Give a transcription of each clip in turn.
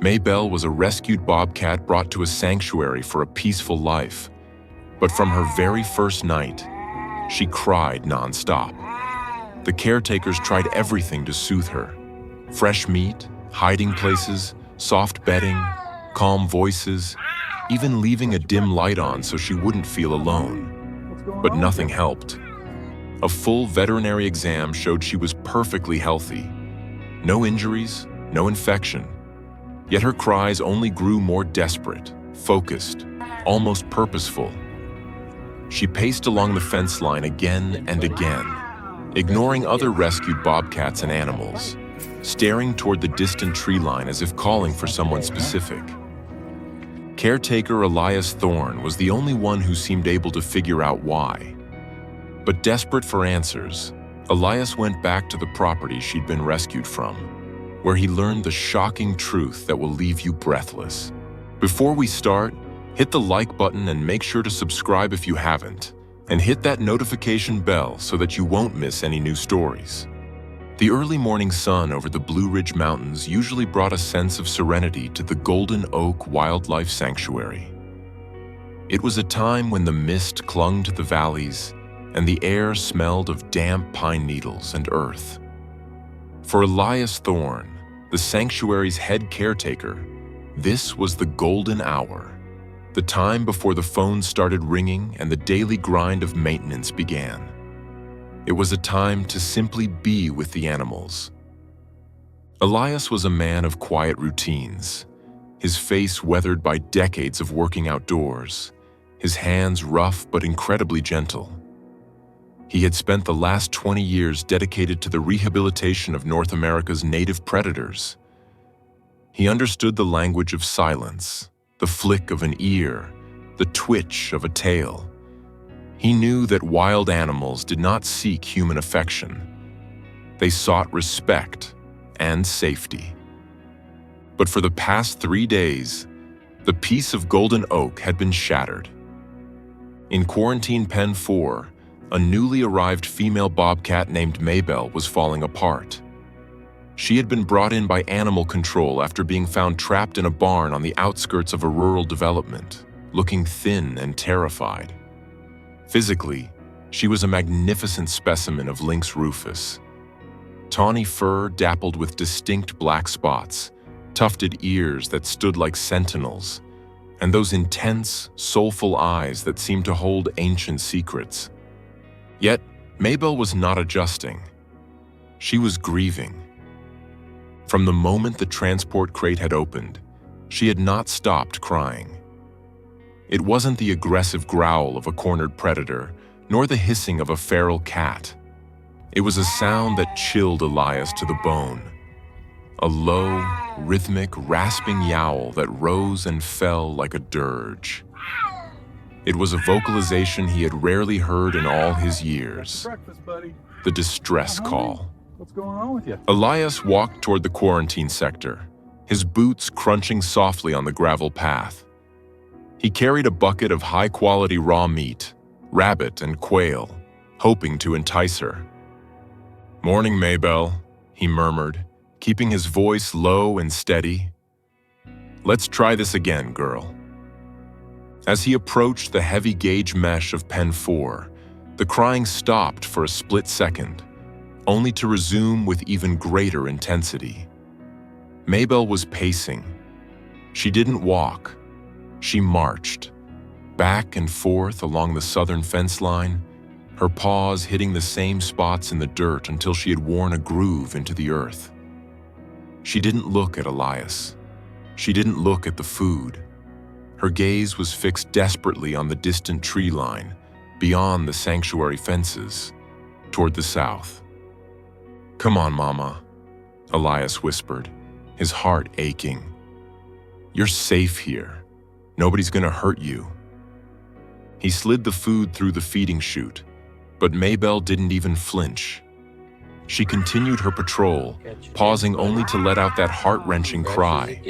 Maybelle was a rescued bobcat brought to a sanctuary for a peaceful life. But from her very first night, she cried nonstop. The caretakers tried everything to soothe her. Fresh meat, hiding places, soft bedding, calm voices, even leaving a dim light on so she wouldn't feel alone. But nothing helped. A full veterinary exam showed she was perfectly healthy. No injuries, no infection. Yet her cries only grew more desperate, focused, almost purposeful. She paced along the fence line again and again, ignoring other rescued bobcats and animals, staring toward the distant tree line as if calling for someone specific. Caretaker Elias Thorne was the only one who seemed able to figure out why. But desperate for answers, Elias went back to the property she'd been rescued from, where he learned the shocking truth that will leave you breathless. Before we start, hit the like button and make sure to subscribe if you haven't, and hit that notification bell so that you won't miss any new stories. The early morning sun over the Blue Ridge Mountains usually brought a sense of serenity to the Golden Oak Wildlife Sanctuary. It was a time when the mist clung to the valleys and the air smelled of damp pine needles and earth. For Elias Thorne, the sanctuary's head caretaker, this was the golden hour, the time before the phone started ringing and the daily grind of maintenance began. It was a time to simply be with the animals. Elias was a man of quiet routines, his face weathered by decades of working outdoors, his hands rough but incredibly gentle. He had spent the last 20 years dedicated to the rehabilitation of North America's native predators. He understood the language of silence, the flick of an ear, the twitch of a tail. He knew that wild animals did not seek human affection. They sought respect and safety. But for the past 3 days, the peace of Golden Oak had been shattered. In Quarantine Pen 4, a newly arrived female bobcat named Maybelle was falling apart. She had been brought in by animal control after being found trapped in a barn on the outskirts of a rural development, looking thin and terrified. Physically, she was a magnificent specimen of Lynx rufus. Tawny fur dappled with distinct black spots, tufted ears that stood like sentinels, and those intense, soulful eyes that seemed to hold ancient secrets. Yet, Maybelle was not adjusting. She was grieving. From the moment the transport crate had opened, she had not stopped crying. It wasn't the aggressive growl of a cornered predator, nor the hissing of a feral cat. It was a sound that chilled Elias to the bone. A low, rhythmic, rasping yowl that rose and fell like a dirge. It was a vocalization he had rarely heard in all his years. The distress call. What's going on with you? Elias walked toward the quarantine sector, his boots crunching softly on the gravel path. He carried a bucket of high-quality raw meat, rabbit and quail, hoping to entice her. "Morning, Maybelle," he murmured, keeping his voice low and steady. "Let's try this again, girl." As he approached the heavy gauge mesh of Pen 4, the crying stopped for a split second, only to resume with even greater intensity. Maybelle was pacing. She didn't walk. She marched, back and forth along the southern fence line, her paws hitting the same spots in the dirt until she had worn a groove into the earth. She didn't look at Elias. She didn't look at the food. Her gaze was fixed desperately on the distant tree line, beyond the sanctuary fences, toward the south. "Come on, Mama," Elias whispered, his heart aching. "You're safe here. Nobody's gonna hurt you." He slid the food through the feeding chute, but Maybelle didn't even flinch. She continued her patrol, pausing only to let out that heart-wrenching cry.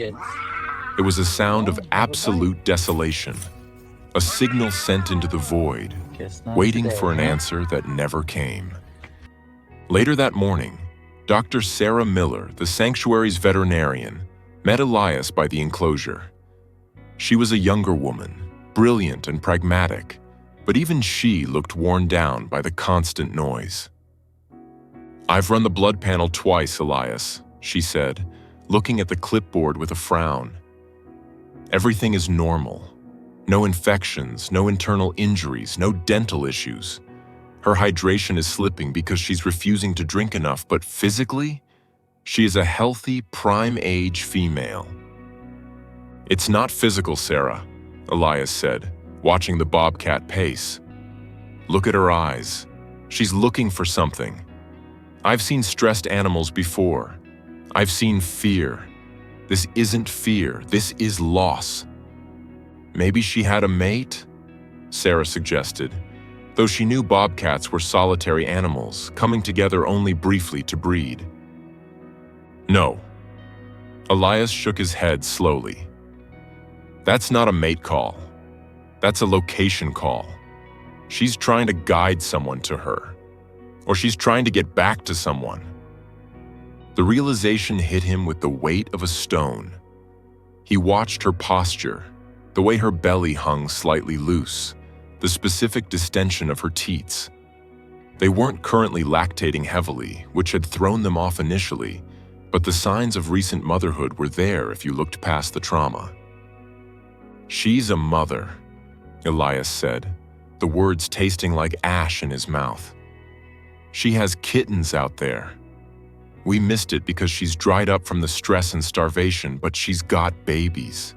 It was a sound of absolute desolation, a signal sent into the void, waiting for an answer that never came. Later that morning, Dr. Sarah Miller, the sanctuary's veterinarian, met Elias by the enclosure. She was a younger woman, brilliant and pragmatic, but even she looked worn down by the constant noise. "I've run the blood panel twice, Elias," she said, looking at the clipboard with a frown. "Everything is normal. No infections, no internal injuries, no dental issues. Her hydration is slipping because she's refusing to drink enough, but physically, she is a healthy, prime-age female." "It's not physical, Sarah," Elias said, watching the Bobcat pace. "Look at her eyes. She's looking for something. I've seen stressed animals before. I've seen fear. This isn't fear, this is loss." "Maybe she had a mate?" Sarah suggested, though she knew bobcats were solitary animals, coming together only briefly to breed. "No." Elias shook his head slowly. "That's not a mate call. That's a location call. She's trying to guide someone to her. Or she's trying to get back to someone." The realization hit him with the weight of a stone. He watched her posture, the way her belly hung slightly loose, the specific distension of her teats. They weren't currently lactating heavily, which had thrown them off initially, but the signs of recent motherhood were there if you looked past the trauma. "She's a mother," Elias said, the words tasting like ash in his mouth. "She has kittens out there. We missed it because she's dried up from the stress and starvation, but she's got babies."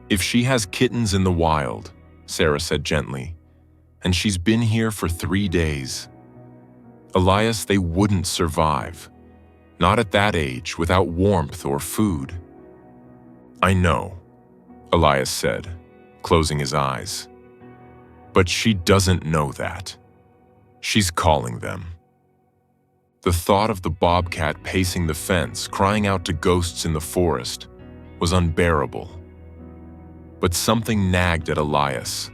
"If she has kittens in the wild," Sarah said gently, "and she's been here for 3 days. Elias, they wouldn't survive. Not at that age, without warmth or food." "I know," Elias said, closing his eyes. "But she doesn't know that. She's calling them." The thought of the bobcat pacing the fence, crying out to ghosts in the forest, was unbearable. But something nagged at Elias.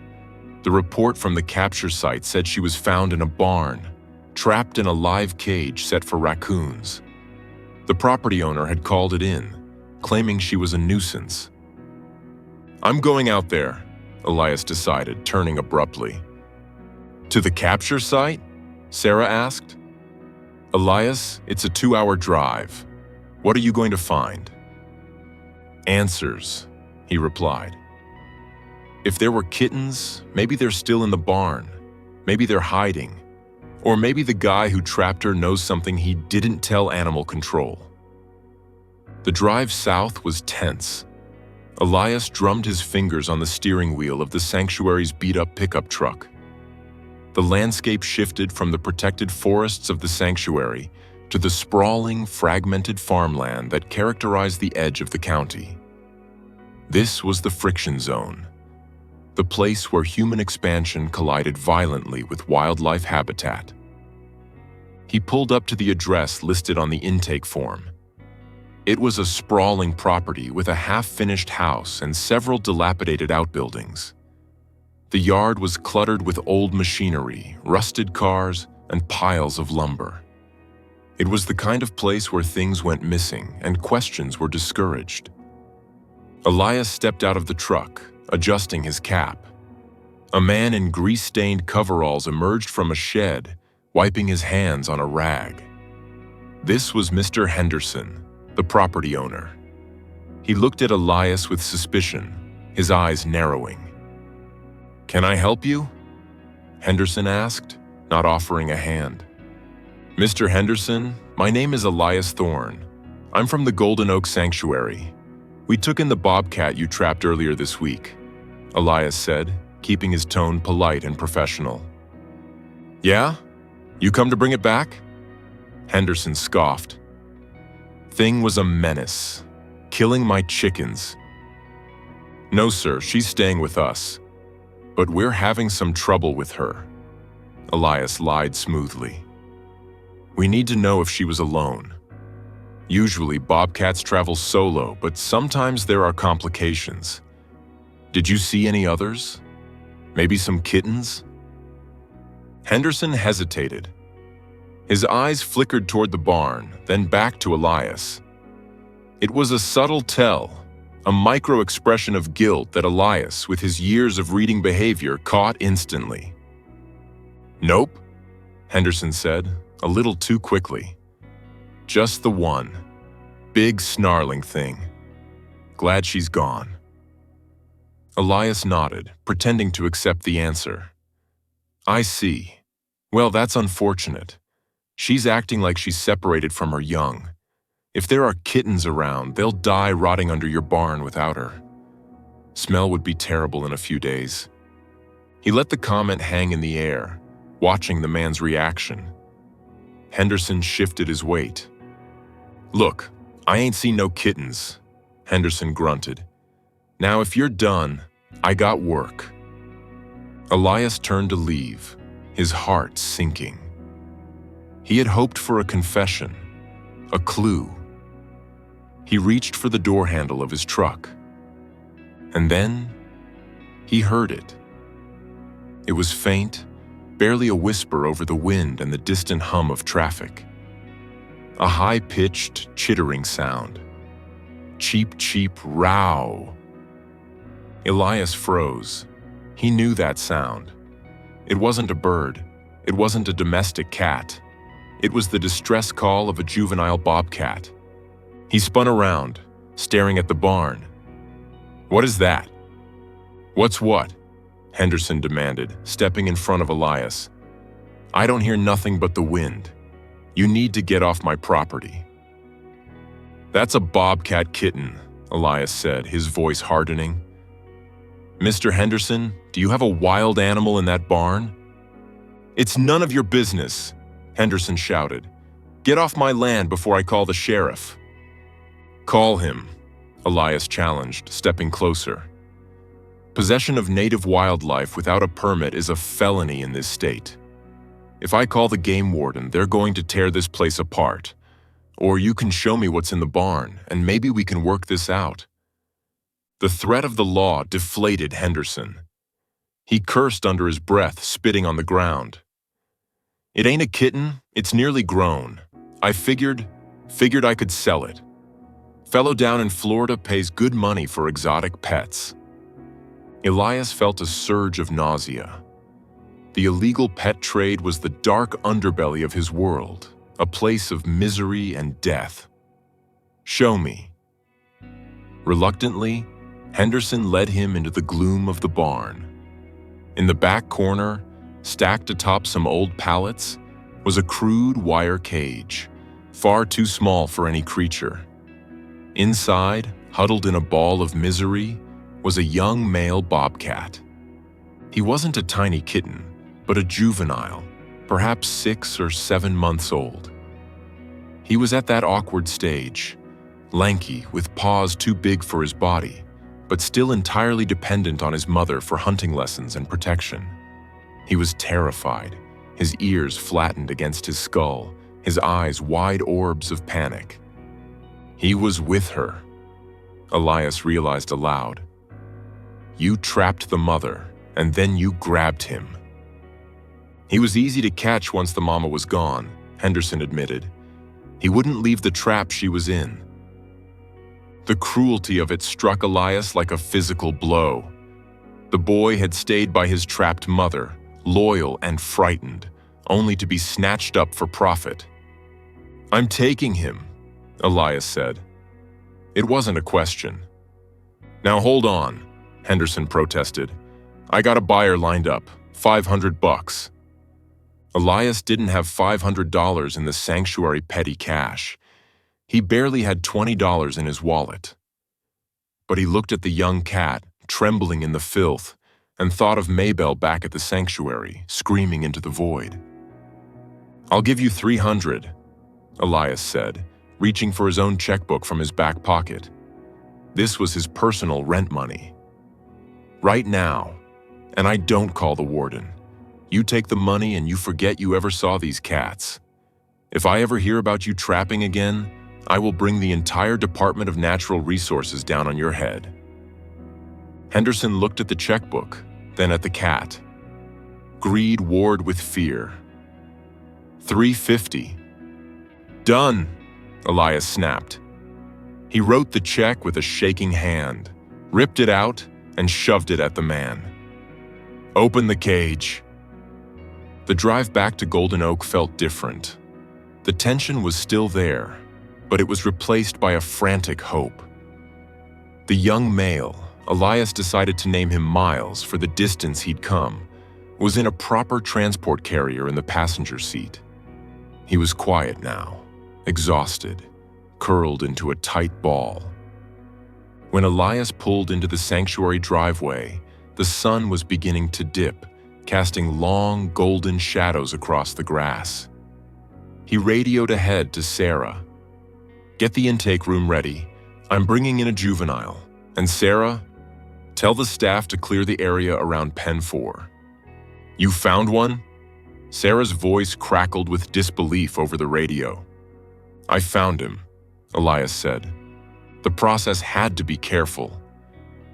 The report from the capture site said she was found in a barn, trapped in a live cage set for raccoons. The property owner had called it in, claiming she was a nuisance. "I'm going out there," Elias decided, turning abruptly. "To the capture site?" Sarah asked. "Elias, it's a 2-hour drive. What are you going to find?" "Answers," he replied. "If there were kittens, maybe they're still in the barn. Maybe they're hiding. Or maybe the guy who trapped her knows something he didn't tell animal control." The drive south was tense. Elias drummed his fingers on the steering wheel of the sanctuary's beat-up pickup truck. The landscape shifted from the protected forests of the sanctuary to the sprawling, fragmented farmland that characterized the edge of the county. This was the friction zone, the place where human expansion collided violently with wildlife habitat. He pulled up to the address listed on the intake form. It was a sprawling property with a half-finished house and several dilapidated outbuildings. The yard was cluttered with old machinery, rusted cars, and piles of lumber. It was the kind of place where things went missing and questions were discouraged. Elias stepped out of the truck, adjusting his cap. A man in grease-stained coveralls emerged from a shed, wiping his hands on a rag. This was Mr. Henderson, the property owner. He looked at Elias with suspicion, his eyes narrowing. "Can I help you?" Henderson asked, not offering a hand. "Mr. Henderson, my name is Elias Thorne. I'm from the Golden Oak Sanctuary. We took in the bobcat you trapped earlier this week," Elias said, keeping his tone polite and professional. "Yeah? You come to bring it back?" Henderson scoffed. "Thing was a menace, killing my chickens." "No, sir, she's staying with us. But we're having some trouble with her," Elias lied smoothly. "We need to know if she was alone. Usually, bobcats travel solo, but sometimes there are complications. Did you see any others? Maybe some kittens?" Henderson hesitated. His eyes flickered toward the barn, then back to Elias. It was a subtle tell, a micro-expression of guilt that Elias, with his years of reading behavior, caught instantly. "Nope," Henderson said, a little too quickly. "Just the one. Big snarling thing. Glad she's gone." Elias nodded, pretending to accept the answer. "I see. Well, that's unfortunate. She's acting like she's separated from her young. If there are kittens around, they'll die rotting under your barn without her. Smell would be terrible in a few days." He let the comment hang in the air, watching the man's reaction. Henderson shifted his weight. "Look, I ain't seen no kittens," Henderson grunted. "Now, if you're done, I got work." Elias turned to leave, his heart sinking. He had hoped for a confession, a clue. He reached for the door handle of his truck. And then, he heard it. It was faint, barely a whisper over the wind and the distant hum of traffic. A high-pitched, chittering sound. Cheep, cheep, row. Elias froze. He knew that sound. It wasn't a bird. It wasn't a domestic cat. It was the distress call of a juvenile bobcat. He spun around, staring at the barn. "What is that?" "What's what?" Henderson demanded, stepping in front of Elias. "I don't hear nothing but the wind. You need to get off my property." "That's a bobcat kitten," Elias said, his voice hardening. "Mr. Henderson, do you have a wild animal in that barn?" "It's none of your business," Henderson shouted. "Get off my land before I call the sheriff." "Call him," Elias challenged, stepping closer. "Possession of native wildlife without a permit is a felony in this state. If I call the game warden, they're going to tear this place apart. Or you can show me what's in the barn, and maybe we can work this out." The threat of the law deflated Henderson. He cursed under his breath, spitting on the ground. "It ain't a kitten, it's nearly grown. I figured I could sell it. Fellow down in Florida pays good money for exotic pets." Elias felt a surge of nausea. The illegal pet trade was the dark underbelly of his world, a place of misery and death. "Show me." Reluctantly, Henderson led him into the gloom of the barn. In the back corner, stacked atop some old pallets, was a crude wire cage, far too small for any creature. Inside, huddled in a ball of misery, was a young male bobcat. He wasn't a tiny kitten, but a juvenile, perhaps 6 or 7 months old. He was at that awkward stage, lanky, with paws too big for his body, but still entirely dependent on his mother for hunting lessons and protection. He was terrified, his ears flattened against his skull, his eyes wide orbs of panic. He was with her, Elias realized aloud. You trapped the mother, and then you grabbed him. He was easy to catch once the mama was gone, Henderson admitted. He wouldn't leave the trap she was in. The cruelty of it struck Elias like a physical blow. The boy had stayed by his trapped mother, loyal and frightened, only to be snatched up for profit. "I'm taking him," Elias said. It wasn't a question. "Now hold on," Henderson protested. "I got a buyer lined up, $500. Elias didn't have $500 in the sanctuary petty cash. He barely had $20 in his wallet. But he looked at the young cat, trembling in the filth, and thought of Maybelle back at the sanctuary, screaming into the void. "I'll give you $300, Elias said, reaching for his own checkbook from his back pocket. This was his personal rent money. "Right now, and I don't call the warden. You take the money and you forget you ever saw these cats. If I ever hear about you trapping again, I will bring the entire Department of Natural Resources down on your head." Henderson looked at the checkbook, then at the cat. Greed warred with fear. $350. "Done," Elias snapped. He wrote the check with a shaking hand, ripped it out, and shoved it at the man. "Open the cage." The drive back to Golden Oak felt different. The tension was still there, but it was replaced by a frantic hope. The young male, Elias decided to name him Miles for the distance he'd come, was in a proper transport carrier in the passenger seat. He was quiet now, exhausted, curled into a tight ball. When Elias pulled into the sanctuary driveway, the sun was beginning to dip, casting long golden shadows across the grass. He radioed ahead to Sarah. "Get the intake room ready. I'm bringing in a juvenile. And Sarah, tell the staff to clear the area around Pen 4. "You found one?" Sarah's voice crackled with disbelief over the radio. "I found him," Elias said. The process had to be careful.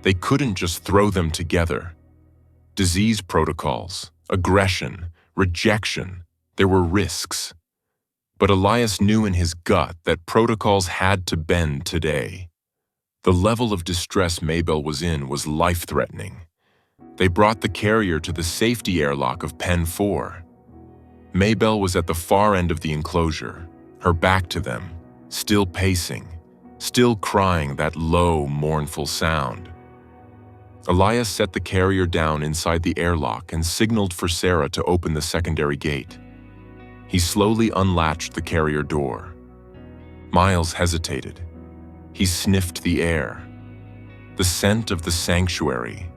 They couldn't just throw them together. Disease protocols, aggression, rejection, there were risks. But Elias knew in his gut that protocols had to bend today. The level of distress Maybelle was in was life-threatening. They brought the carrier to the safety airlock of Pen 4. Maybelle was at the far end of the enclosure, her back to them, still pacing, still crying that low, mournful sound. Elias set the carrier down inside the airlock and signaled for Sarah to open the secondary gate. He slowly unlatched the carrier door. Miles hesitated. He sniffed the air. The scent of the sanctuary,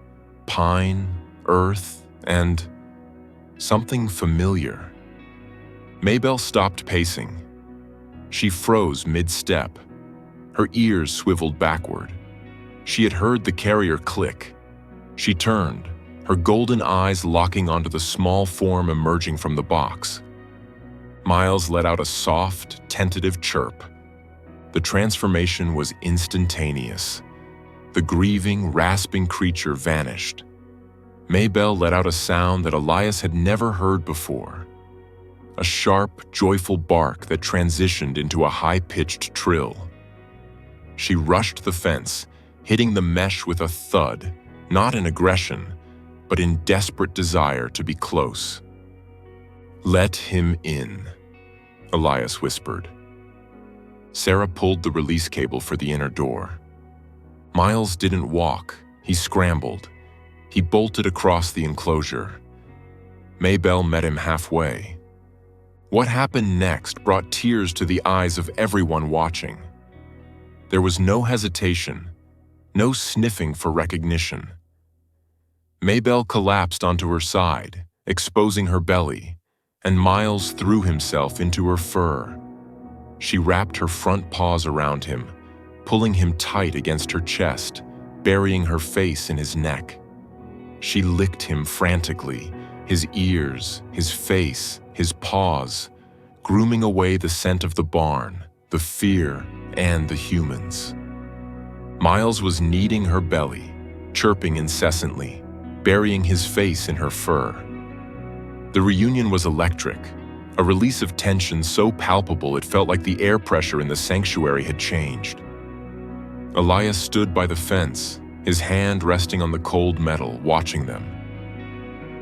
pine, earth, and something familiar. Maybelle stopped pacing. She froze mid-step. Her ears swiveled backward. She had heard the carrier click. She turned, her golden eyes locking onto the small form emerging from the box. Miles let out a soft, tentative chirp. The transformation was instantaneous. The grieving, rasping creature vanished. Maybelle let out a sound that Elias had never heard before. A sharp, joyful bark that transitioned into a high-pitched trill. She rushed the fence, hitting the mesh with a thud, not in aggression, but in desperate desire to be close. "Let him in," Elias whispered. Sarah pulled the release cable for the inner door. Miles didn't walk, he scrambled. He bolted across the enclosure. Maybelle met him halfway. What happened next brought tears to the eyes of everyone watching. There was no hesitation, no sniffing for recognition. Maybelle collapsed onto her side, exposing her belly, and Miles threw himself into her fur. She wrapped her front paws around him, pulling him tight against her chest, burying her face in his neck. She licked him frantically, his ears, his face, his paws, grooming away the scent of the barn, the fear, and the humans. Miles was kneading her belly, chirping incessantly, burying his face in her fur. The reunion was electric, a release of tension so palpable it felt like the air pressure in the sanctuary had changed. Elias stood by the fence, his hand resting on the cold metal, watching them.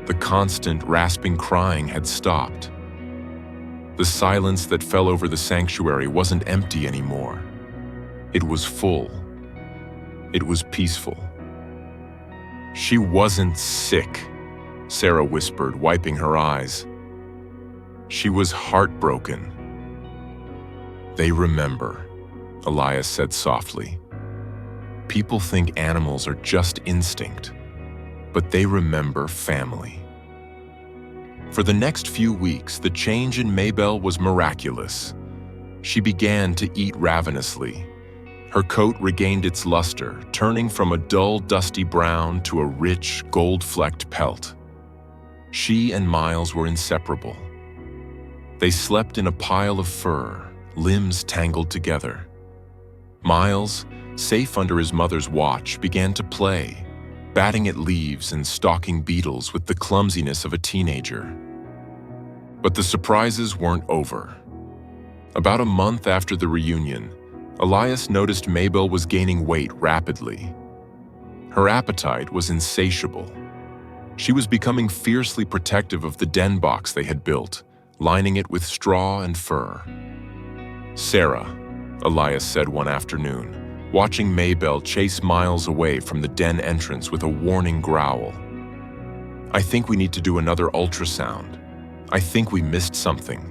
The constant, rasping crying had stopped. The silence that fell over the sanctuary wasn't empty anymore. It was full. It was peaceful. "She wasn't sick," Sarah whispered, wiping her eyes. "She was heartbroken." "They remember," Elias said softly. "People think animals are just instinct, but they remember family." For the next few weeks, the change in Maybelle was miraculous. She began to eat ravenously. Her coat regained its luster, turning from a dull, dusty brown to a rich, gold-flecked pelt. She and Miles were inseparable. They slept in a pile of fur, limbs tangled together. Miles, safe under his mother's watch, began to play, batting at leaves and stalking beetles with the clumsiness of a teenager. But the surprises weren't over. About a month after the reunion, Elias noticed Maybelle was gaining weight rapidly. Her appetite was insatiable. She was becoming fiercely protective of the den box they had built, lining it with straw and fur. "Sarah," Elias said one afternoon, watching Maybelle chase Miles away from the den entrance with a warning growl. "I think we need to do another ultrasound. I think we missed something."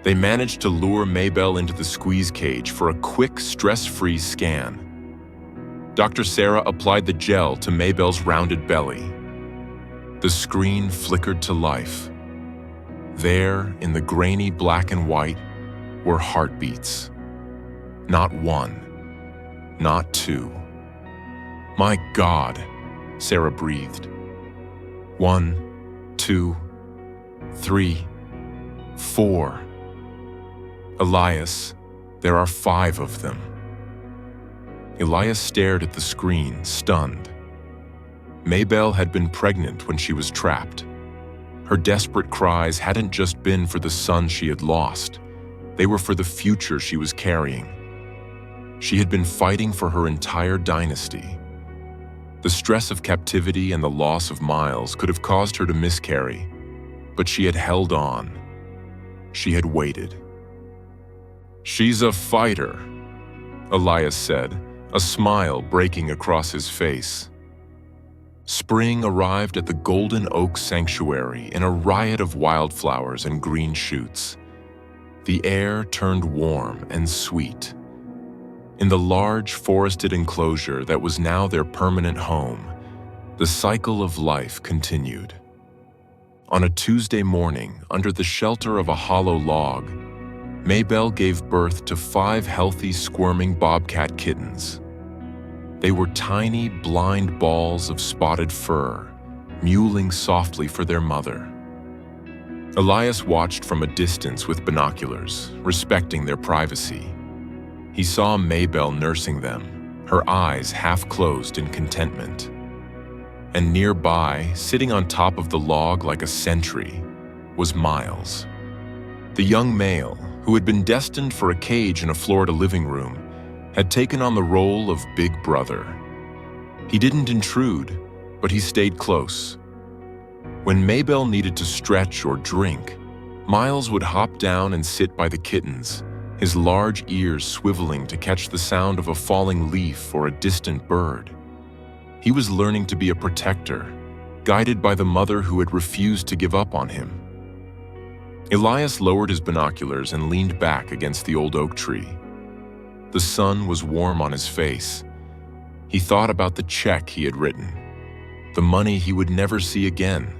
They managed to lure Maybelle into the squeeze cage for a quick, stress-free scan. Dr. Sarah applied the gel to Maybelle's rounded belly. The screen flickered to life. There, in the grainy black and white, were heartbeats. Not one, not two. "My God," Sarah breathed. 1, 2, 3, 4. "Elias, there are 5 of them." Elias stared at the screen, stunned. Maybelle had been pregnant when she was trapped. Her desperate cries hadn't just been for the son she had lost. They were for the future she was carrying. She had been fighting for her entire dynasty. The stress of captivity and the loss of Miles could have caused her to miscarry, but she had held on. She had waited. "She's a fighter," Elias said, a smile breaking across his face. Spring arrived at the Golden Oak Sanctuary in a riot of wildflowers and green shoots. The air turned warm and sweet. In the large forested enclosure that was now their permanent home, the cycle of life continued. On a Tuesday morning, under the shelter of a hollow log, Maybelle gave birth to 5 healthy, squirming bobcat kittens. They were tiny, blind balls of spotted fur, mewling softly for their mother. Elias watched from a distance with binoculars, respecting their privacy. He saw Maybelle nursing them, her eyes half closed in contentment. And nearby, sitting on top of the log like a sentry, was Miles. The young male, who had been destined for a cage in a Florida living room, had taken on the role of Big Brother. He didn't intrude, but he stayed close. When Maybelle needed to stretch or drink, Miles would hop down and sit by the kittens, his large ears swiveling to catch the sound of a falling leaf or a distant bird. He was learning to be a protector, guided by the mother who had refused to give up on him. Elias lowered his binoculars and leaned back against the old oak tree. The sun was warm on his face. He thought about the check he had written, the money he would never see again.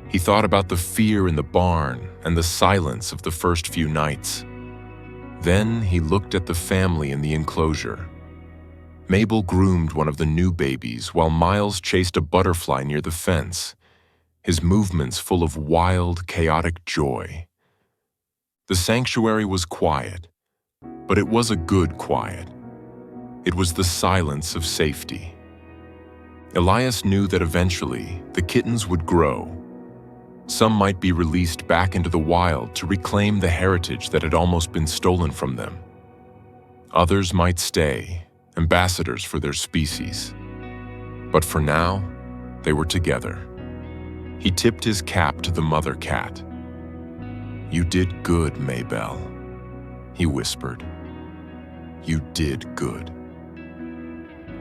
He thought about the fear in the barn and the silence of the first few nights. Then he looked at the family in the enclosure. Mabel groomed one of the new babies while Miles chased a butterfly near the fence, his movements full of wild, chaotic joy. The sanctuary was quiet, but it was a good quiet. It was the silence of safety. Elias knew that eventually the kittens would grow. Some might be released back into the wild to reclaim the heritage that had almost been stolen from them. Others might stay, ambassadors for their species. But for now, they were together. He tipped his cap to the mother cat. "You did good, Maybelle," he whispered. "You did good."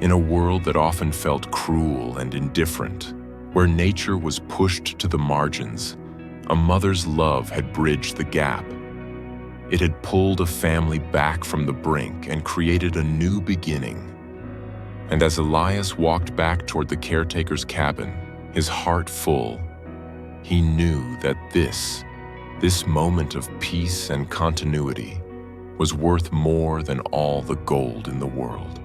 In a world that often felt cruel and indifferent, where nature was pushed to the margins, a mother's love had bridged the gap. It had pulled a family back from the brink and created a new beginning. And as Elias walked back toward the caretaker's cabin, his heart full, he knew that this moment of peace and continuity was worth more than all the gold in the world.